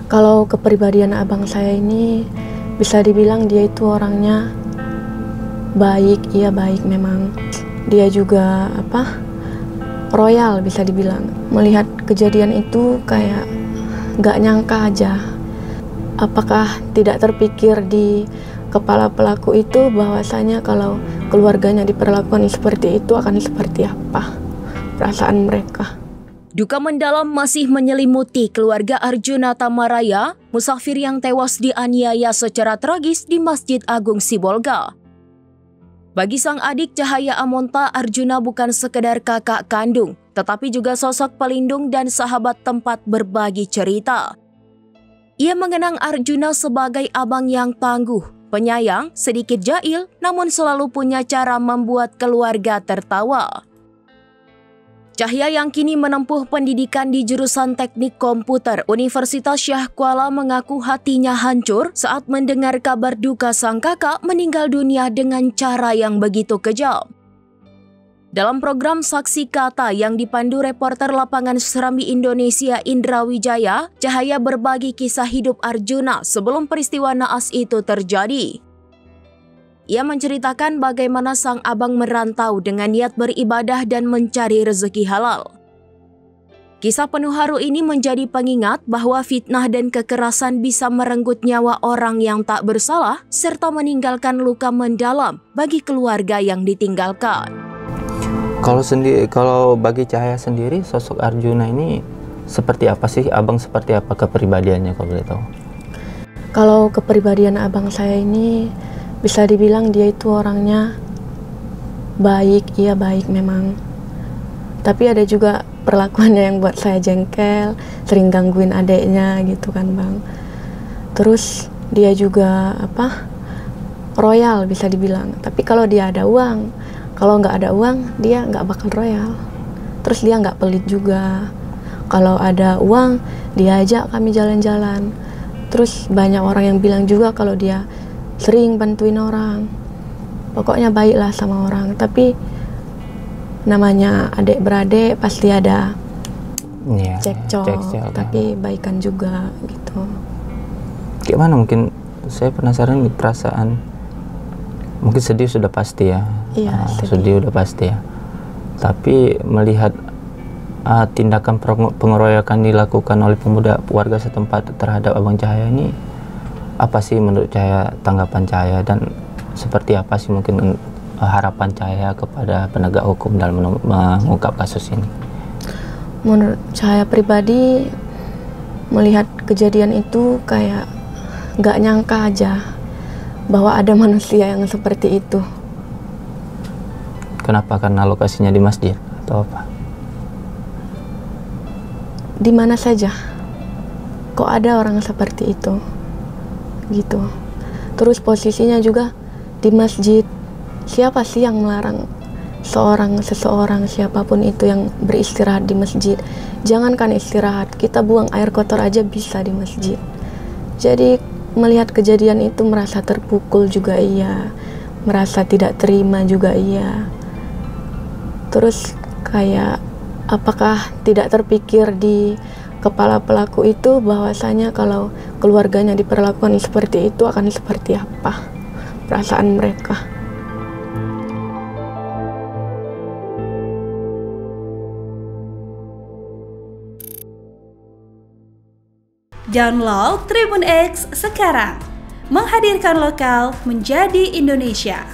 Kalau kepribadian abang saya ini bisa dibilang dia itu orangnya baik, iya baik memang. Dia juga royal bisa dibilang. Melihat kejadian itu kayak gak nyangka aja. Apakah tidak terpikir di kepala pelaku itu bahwasanya kalau keluarganya diperlakukan seperti itu akan seperti apa perasaan mereka. Duka mendalam masih menyelimuti keluarga Arjuna Tamaraya, musafir yang tewas dianiaya secara tragis di Masjid Agung Sibolga. Bagi sang adik Cahaya Amonta, Arjuna bukan sekedar kakak kandung, tetapi juga sosok pelindung dan sahabat tempat berbagi cerita. Ia mengenang Arjuna sebagai abang yang tangguh, penyayang, sedikit jahil, namun selalu punya cara membuat keluarga tertawa. Cahya yang kini menempuh pendidikan di jurusan Teknik Komputer Universitas Syah Kuala mengaku hatinya hancur saat mendengar kabar duka sang kakak meninggal dunia dengan cara yang begitu kejam. Dalam program Saksi Kata yang dipandu reporter lapangan Serambi Indonesia Indra Wijaya, Cahaya berbagi kisah hidup Arjuna sebelum peristiwa naas itu terjadi. Ia menceritakan bagaimana sang abang merantau dengan niat beribadah dan mencari rezeki halal. Kisah penuh haru ini menjadi pengingat bahwa fitnah dan kekerasan bisa merenggut nyawa orang yang tak bersalah serta meninggalkan luka mendalam bagi keluarga yang ditinggalkan. Kalau bagi Cahaya sendiri, sosok Arjuna ini seperti apa sih? Abang seperti apa kepribadiannya kalau boleh tahu? Kalau kepribadian abang saya ini bisa dibilang dia itu orangnya baik, iya baik memang. Tapi ada juga perlakuannya yang buat saya jengkel, sering gangguin adeknya gitu kan bang. Terus dia juga royal bisa dibilang. Tapi kalau dia ada uang, kalau nggak ada uang dia nggak bakal royal. Terus dia nggak pelit juga. Kalau ada uang dia ajak kami jalan-jalan. Terus banyak orang yang bilang juga kalau dia sering bantuin orang, pokoknya baiklah sama orang. Tapi namanya adik beradik pasti ada cekcok, tapi baikan juga gitu. Gimana mungkin saya penasaran nih perasaan, mungkin sedih sudah pasti ya, sedih udah pasti ya. Tapi melihat tindakan pengeroyokan dilakukan oleh pemuda warga setempat terhadap Abang Cahaya ini, apa sih menurut Cahaya, tanggapan Cahaya, dan seperti apa sih mungkin harapan Cahaya kepada penegak hukum dalam mengungkap kasus ini? Menurut Cahaya pribadi, melihat kejadian itu kayak gak nyangka aja bahwa ada manusia yang seperti itu. Kenapa? Karena lokasinya di masjid atau apa? Di mana saja kok ada orang seperti itu gitu. Terus posisinya juga di masjid. Siapa sih yang melarang seseorang siapapun itu yang beristirahat di masjid? Jangankan istirahat, kita buang air kotor aja bisa di masjid. Jadi melihat kejadian itu merasa terpukul juga iya, merasa tidak terima juga iya. Terus kayak apakah tidak terpikir di kepala pelaku itu bahwasanya kalau keluarganya diperlakukan seperti itu akan seperti apa perasaan mereka. Download Tribun X sekarang, menghadirkan lokal menjadi Indonesia.